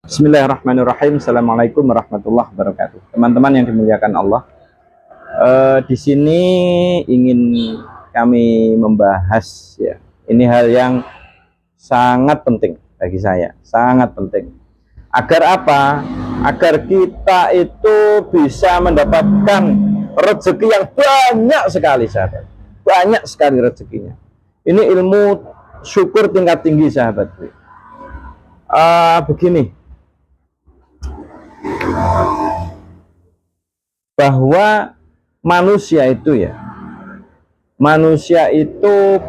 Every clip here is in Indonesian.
Bismillahirrahmanirrahim. Assalamualaikum warahmatullahi wabarakatuh. Teman-teman yang dimuliakan Allah, di sini ingin kami membahas ya. Ini hal yang sangat penting bagi saya, sangat penting. Agar apa? Agar kita itu bisa mendapatkan rezeki yang banyak sekali, sahabat. Banyak sekali rezekinya. Ini ilmu syukur tingkat tinggi, sahabat. Begini. Bahwa manusia itu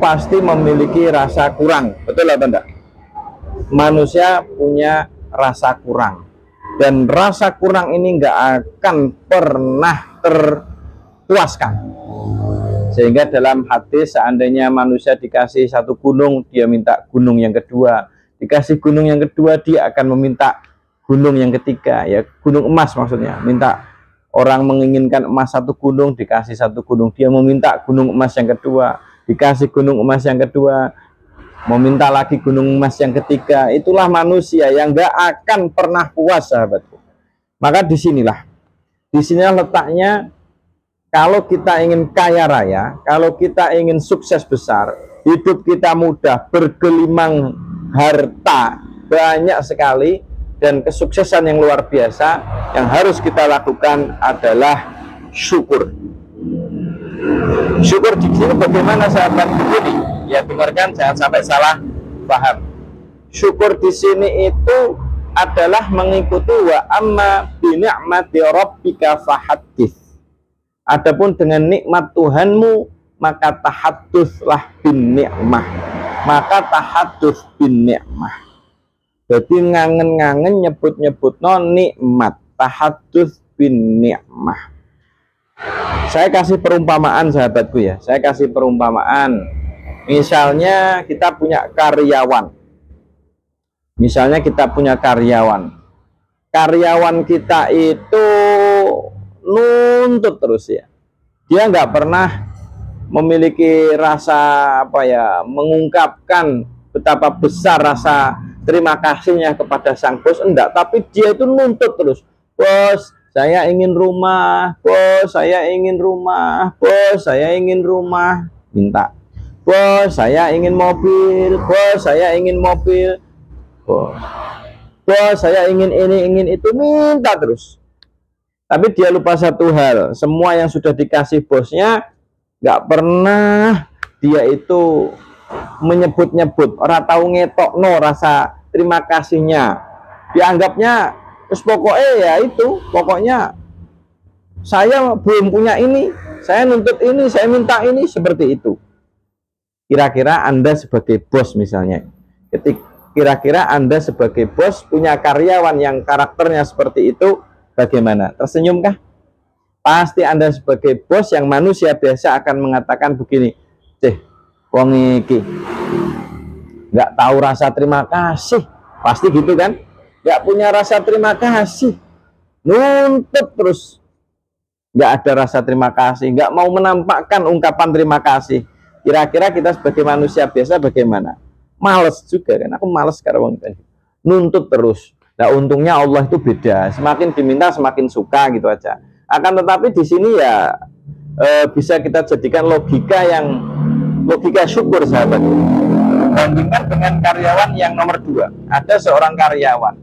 pasti memiliki rasa kurang, betul atau enggak? Manusia punya rasa kurang, dan rasa kurang ini enggak akan pernah terpuaskan. Sehingga dalam hadis, seandainya manusia dikasih satu gunung, dia minta gunung yang kedua, dikasih gunung yang kedua, dia akan meminta gunung yang ketiga, ya gunung emas maksudnya. Minta orang menginginkan emas satu gunung, dikasih satu gunung, dia meminta gunung emas yang kedua, dikasih gunung emas yang kedua, meminta lagi gunung emas yang ketiga. Itulah manusia yang gak akan pernah puas, sahabatku. Maka disinilah letaknya. Kalau kita ingin kaya raya, kalau kita ingin sukses besar, hidup kita mudah, bergelimang harta banyak sekali, dan kesuksesan yang luar biasa, yang harus kita lakukan adalah syukur. Syukur di sini bagaimana, sahabat? Begini, ya dengarkan, jangan sampai salah paham. Syukur di sini itu adalah mengikuti wa amma bi ni'mati rabbika fahaddits. Adapun dengan nikmat Tuhanmu, maka tahadduslah bin ni'mah. Maka tahaddus bin ni'mah. Jadi ngangen-ngangen nyebut-nyebut non nikmat, tahaddus bin ni'mah. Saya kasih perumpamaan, sahabatku ya. Saya kasih perumpamaan. Misalnya kita punya karyawan. Karyawan kita itu nuntut terus ya. Dia nggak pernah memiliki rasa mengungkapkan betapa besar rasa terima kasihnya kepada sang bos, enggak, tapi dia itu nuntut terus. Bos, saya ingin rumah. Bos, saya ingin rumah. Bos, saya ingin rumah. Minta. Bos, saya ingin mobil. Bos, saya ingin mobil. Bos, saya ingin ini, ingin itu. Minta terus. Tapi dia lupa satu hal. Semua yang sudah dikasih bosnya, nggak pernah dia itu menyebut-nyebut, orang tahu ngetokno rasa terima kasihnya. Dianggapnya terus pokoknya ya itu, pokoknya saya belum punya ini, saya nuntut ini, saya minta ini, seperti itu. Kira-kira Anda sebagai bos misalnya, kira-kira Anda sebagai bos punya karyawan yang karakternya seperti itu, bagaimana? Tersenyumkah? Pasti Anda sebagai bos yang manusia biasa akan mengatakan begini, wong iki nggak tahu rasa terima kasih, pasti gitu kan? Nggak punya rasa terima kasih, nuntut terus, nggak ada rasa terima kasih, nggak mau menampakkan ungkapan terima kasih. Kira-kira kita sebagai manusia biasa bagaimana? Males juga kan? Aku males sekarang nuntut terus. Nah, untungnya Allah itu beda, semakin diminta semakin suka gitu aja. Akan tetapi di sini ya bisa kita jadikan logika syukur, sahabat. Bandingkan dengan karyawan yang nomor 2. Ada seorang karyawan,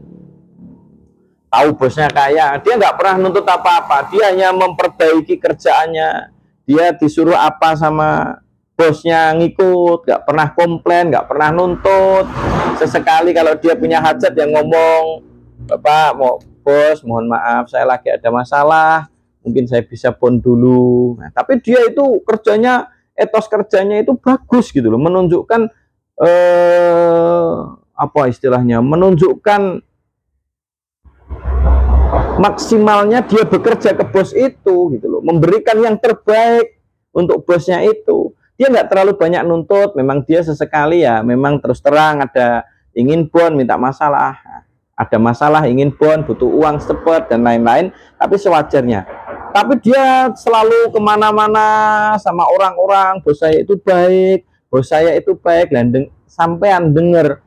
tahu bosnya kaya, dia nggak pernah nuntut apa-apa, dia hanya memperbaiki kerjaannya, dia disuruh apa sama bosnya ngikut, nggak pernah komplain, nggak pernah nuntut. Sesekali kalau dia punya hajat yang ngomong, Bapak, bos, mohon maaf, saya lagi ada masalah, mungkin saya bisa pon dulu. Nah, tapi dia itu kerjanya, etos kerjanya itu bagus gitu loh, menunjukkan menunjukkan maksimalnya dia bekerja ke bos itu gitu loh, memberikan yang terbaik untuk bosnya itu. Dia nggak terlalu banyak nuntut, memang dia sesekali ya memang terus terang ada ingin pon, minta masalah, ada masalah ingin pon, butuh uang cepat dan lain-lain, tapi sewajarnya. Tapi dia selalu kemana-mana sama orang-orang, bos saya itu baik, bos saya itu baik. Sampean denger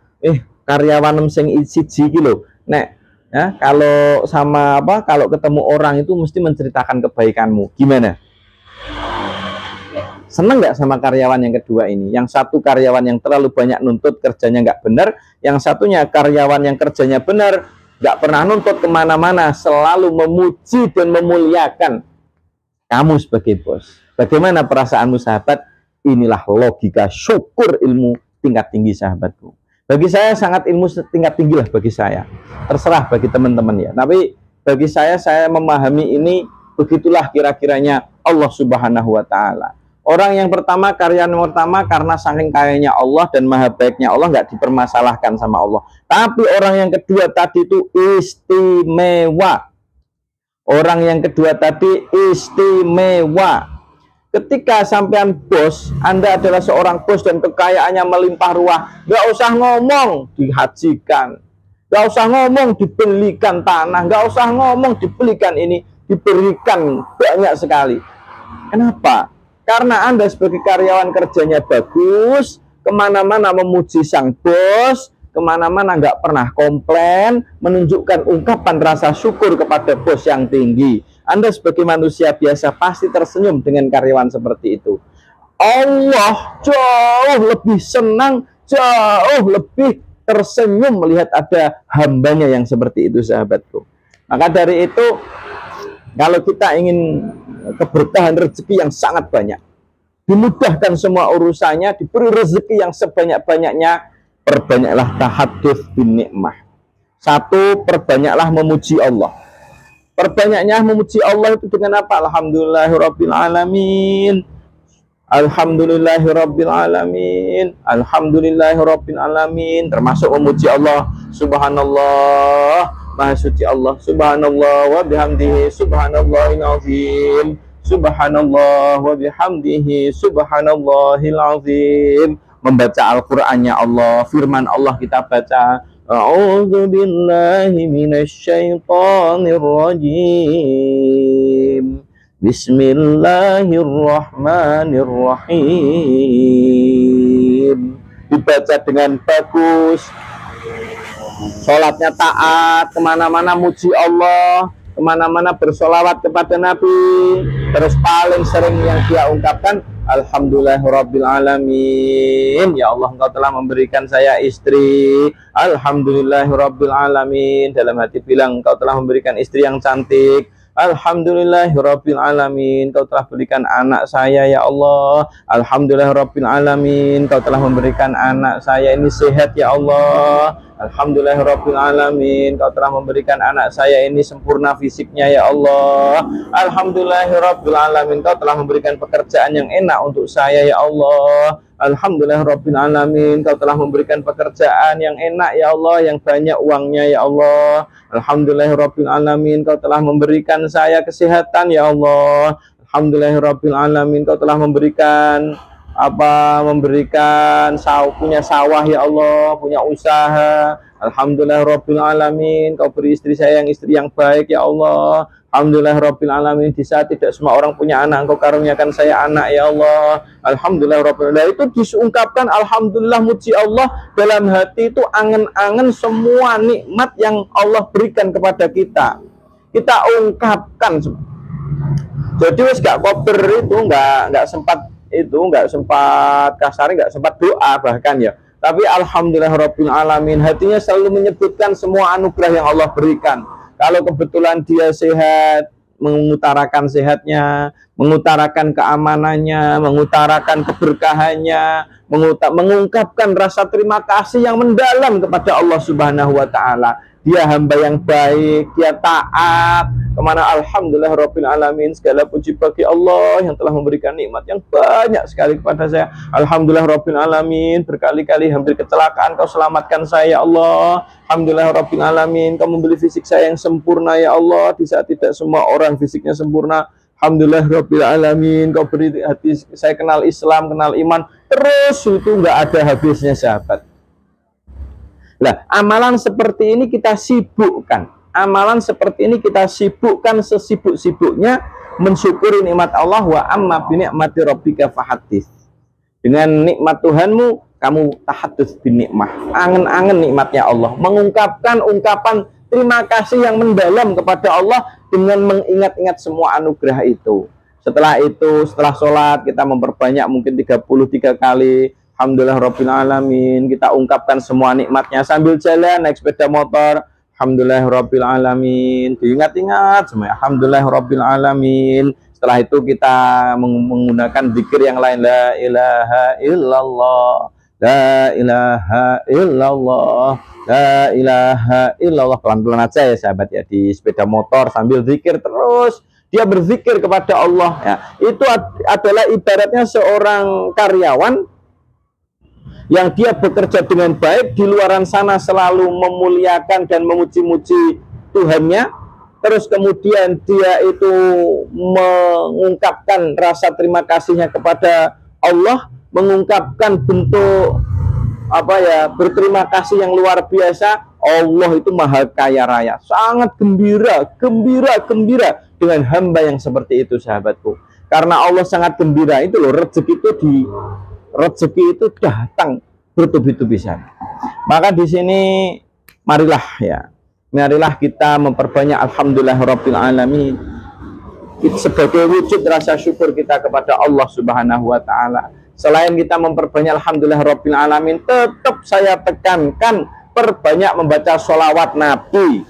karyawan sing siji iki lho, nek Ya, kalau sama apa? Kalau ketemu orang itu mesti menceritakan kebaikanmu. Gimana? Seneng nggak sama karyawan yang kedua ini? Yang satu karyawan yang terlalu banyak nuntut, kerjanya nggak benar. Yang satunya karyawan yang kerjanya benar, nggak pernah nuntut kemana-mana, selalu memuji dan memuliakan kamu sebagai bos. Bagaimana perasaanmu, sahabat? Inilah logika syukur ilmu tingkat tinggi, sahabatku. Bagi saya sangat ilmu tingkat tinggi lah bagi saya. Terserah bagi teman-teman ya. Tapi bagi saya memahami ini, begitulah kira-kiranya Allah Subhanahu wa Ta'ala. Orang yang pertama, karyawan yang pertama, karena saking kayanya Allah dan maha baiknya Allah, nggak dipermasalahkan sama Allah. Tapi orang yang kedua tadi itu istimewa. Orang yang kedua tadi istimewa. Ketika sampean bos, Anda adalah seorang bos dan kekayaannya melimpah ruah, nggak usah ngomong dihajikan, nggak usah ngomong dibelikan tanah, nggak usah ngomong dibelikan ini, diberikan banyak sekali. Kenapa? Karena Anda sebagai karyawan kerjanya bagus, kemana-mana memuji sang bos, kemana-mana nggak pernah komplain, menunjukkan ungkapan rasa syukur kepada bos yang tinggi. Anda sebagai manusia biasa pasti tersenyum dengan karyawan seperti itu. Allah jauh lebih senang, jauh lebih tersenyum melihat ada hambanya yang seperti itu, sahabatku. Maka dari itu, kalau kita ingin keberkahan rezeki yang sangat banyak, dimudahkan semua urusannya, diberi rezeki yang sebanyak-banyaknya, perbanyaklah tahadduts bin nikmah. Satu, perbanyaklah memuji Allah. Perbanyaknya memuji Allah itu dengan apa? Alhamdulillahirabbil alamin. Alhamdulillahirabbil alamin. Alhamdulillahirabbil alamin. Termasuk memuji Allah. Subhanallah, maha suci Allah. Subhanallah wa bihamdihi subhanallahil azim. Subhanallah wa bihamdihi subhanallahil azim. Membaca Al-Qur'annya Allah, firman Allah kita baca. A'udzu billahi minasyaitonir rajim. Bismillahirrahmanirrahim. Dibaca dengan bagus, sholatnya taat, kemana-mana muji Allah, kemana-mana bersolawat kepada Nabi. Terus paling sering yang dia ungkapkan, Alhamdulillahirabbil alamin. Ya Allah, Engkau telah memberikan saya istri. Alhamdulillahirabbil alamin. Dalam hati bilang, Engkau telah memberikan istri yang cantik. Alhamdulillahirabbil alamin. Engkau telah berikan anak saya, ya Allah. Alhamdulillahirabbil alamin. Engkau telah memberikan anak saya ini sehat, ya Allah. Alhamdulillahirabbil alamin. Engkau telah memberikan anak saya ini sempurna fisiknya, ya Allah. Alhamdulillahirabbil alamin. Engkau telah memberikan pekerjaan yang enak untuk saya, ya Allah. Alhamdulillahirabbil alamin. Engkau telah memberikan pekerjaan yang enak, ya Allah, yang banyak uangnya, ya Allah. Alhamdulillahirabbil alamin. Engkau telah memberikan saya kesehatan, ya Allah. Alhamdulillahirabbil alamin. Engkau telah memberikan punya sawah, ya Allah, punya usaha. Alhamdulillahirabbil alamin. Kau beri istri saya yang istri yang baik, ya Allah. Alhamdulillahirabbil alamin. Di saat tidak semua orang punya anak, Engkau karuniakan saya anak, ya Allah. Alhamdulillahirabbil alamin. Itu diungkapkan alhamdulillah, muji Allah. Dalam hati itu angen-angen semua nikmat yang Allah berikan kepada kita. Kita ungkapkan. Jadi wis gak koper itu, nggak sempat kasar, nggak sempat doa bahkan ya. Tapi alhamdulillahirabbil alamin, hatinya selalu menyebutkan semua anugerah yang Allah berikan. Kalau kebetulan dia sehat, mengutarakan sehatnya, mengutarakan keamanannya, mengutarakan keberkahannya, mengungkapkan rasa terima kasih yang mendalam kepada Allah Subhanahu wa Ta'ala. Dia hamba yang baik, dia taat kemana. Alhamdulillahirabbil alamin. Segala puji bagi Allah yang telah memberikan nikmat yang banyak sekali kepada saya. Alhamdulillahirabbil alamin. Berkali-kali hampir kecelakaan, Kau selamatkan saya, ya Allah. Alhamdulillahirabbil alamin. Kau memberi fisik saya yang sempurna, ya Allah, di saat tidak semua orang fisiknya sempurna. Alhamdulillahirabbil alamin. Kau beri hati saya kenal Islam, kenal iman. Terus itu nggak ada habisnya, sahabat. Nah, amalan seperti ini kita sibukkan. Amalan seperti ini kita sibukkan sesibuk-sibuknya mensyukuri nikmat Allah. Wa amma bi ni'mati rabbika fahaddits. Dengan nikmat Tuhanmu, kamu tahadduts bin nikmah. Angen-angen nikmatnya Allah. Mengungkapkan ungkapan terima kasih yang mendalam kepada Allah dengan mengingat-ingat semua anugerah itu. Setelah itu, setelah sholat, kita memperbanyak mungkin 33 kali Alhamdulillah Rabbil Alamin. Kita ungkapkan semua nikmatnya sambil jalan, naik sepeda motor, Alhamdulillah Rabbil Alamin. Diingat-ingat semua, Alhamdulillah Rabbil Alamin. Setelah itu kita menggunakan zikir yang lain, la ilaha illallah, la ilaha illallah, la ilaha illallah. Pelan-pelan aja ya sahabat ya, di sepeda motor sambil zikir terus. Dia berzikir kepada Allah ya. Itu adalah ibaratnya seorang karyawan yang dia bekerja dengan baik di luaran sana, selalu memuliakan dan memuji-muji Tuhannya, terus kemudian dia itu mengungkapkan rasa terima kasihnya kepada Allah, mengungkapkan bentuk berterima kasih yang luar biasa. Allah itu maha kaya raya, sangat gembira dengan hamba yang seperti itu sahabatku. Karena Allah sangat gembira itu loh, rezeki itu datang bertubi-tubi sana. Maka di sini marilah kita memperbanyak Alhamdulillah Rabbil Alamin sebagai wujud rasa syukur kita kepada Allah Subhanahu wa Ta'ala. Selain kita memperbanyak Alhamdulillah Rabbil Alamin, tetap saya tekankan perbanyak membaca sholawat Nabi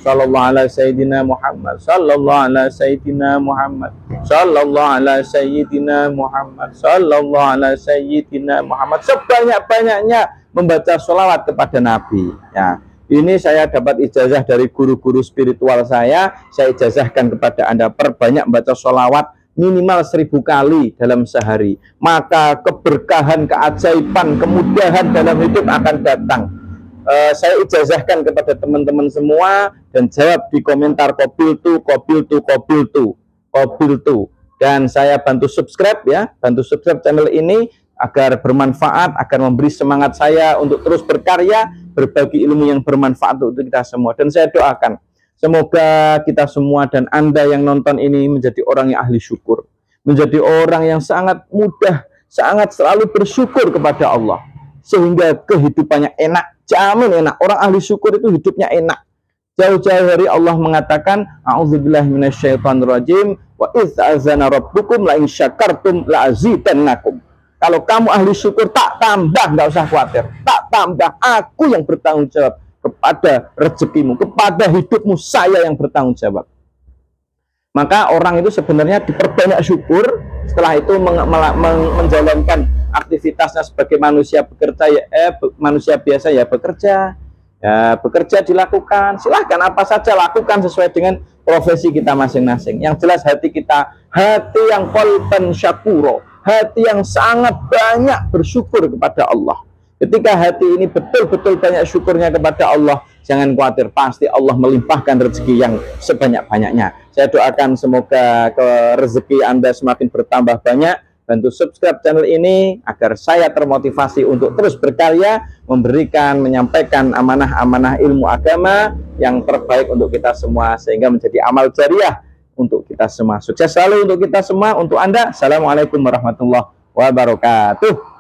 Sallallahu ala Sayyidina Muhammad, Sallallahu ala Sayyidina Muhammad, Sallallahu ala Sayyidina Muhammad, Sallallahu ala Sayyidina Muhammad. Sebanyak-banyaknya membaca sholawat kepada Nabi ya. Ini saya dapat ijazah dari guru-guru spiritual saya ijazahkan kepada Anda, perbanyak membaca sholawat minimal 1000 kali dalam sehari. Maka keberkahan, keajaiban, kemudahan dalam hidup akan datang. Saya ijazahkan kepada teman-teman semua, dan jawab di komentar qabiltu. Dan saya bantu subscribe ya, bantu subscribe channel ini agar bermanfaat, agar memberi semangat saya untuk terus berkarya, berbagi ilmu yang bermanfaat untuk kita semua. Dan saya doakan semoga kita semua dan Anda yang nonton ini menjadi orang yang ahli syukur, menjadi orang yang sangat mudah, sangat selalu bersyukur kepada Allah, sehingga kehidupannya enak. Jamin enak. Orang ahli syukur itu hidupnya enak. Jauh-jauh hari Allah mengatakan, a'udzubillahi minasyaitonirrajim, wa idz azana rabbukum la in syakartum la azidannakum. Kalau kamu ahli syukur, tak tambah, nggak usah khawatir. Tak tambah, aku yang bertanggung jawab kepada rezekimu, kepada hidupmu, saya yang bertanggung jawab. Maka orang itu sebenarnya diperbanyak syukur, setelah itu menjalankan aktivitasnya sebagai manusia bekerja manusia biasa ya bekerja dilakukan, silahkan apa saja lakukan sesuai dengan profesi kita masing-masing. Yang jelas hati kita hati yang qalban syakuro, hati yang sangat banyak bersyukur kepada Allah. Ketika hati ini betul-betul banyak syukurnya kepada Allah, jangan khawatir, pasti Allah melimpahkan rezeki yang sebanyak-banyaknya. Saya doakan semoga rezeki Anda semakin bertambah banyak. Bantu subscribe channel ini agar saya termotivasi untuk terus berkarya, menyampaikan amanah-amanah ilmu agama yang terbaik untuk kita semua, sehingga menjadi amal jariah untuk kita semua. Sukses selalu untuk kita semua, untuk Anda. Assalamualaikum warahmatullahi wabarakatuh.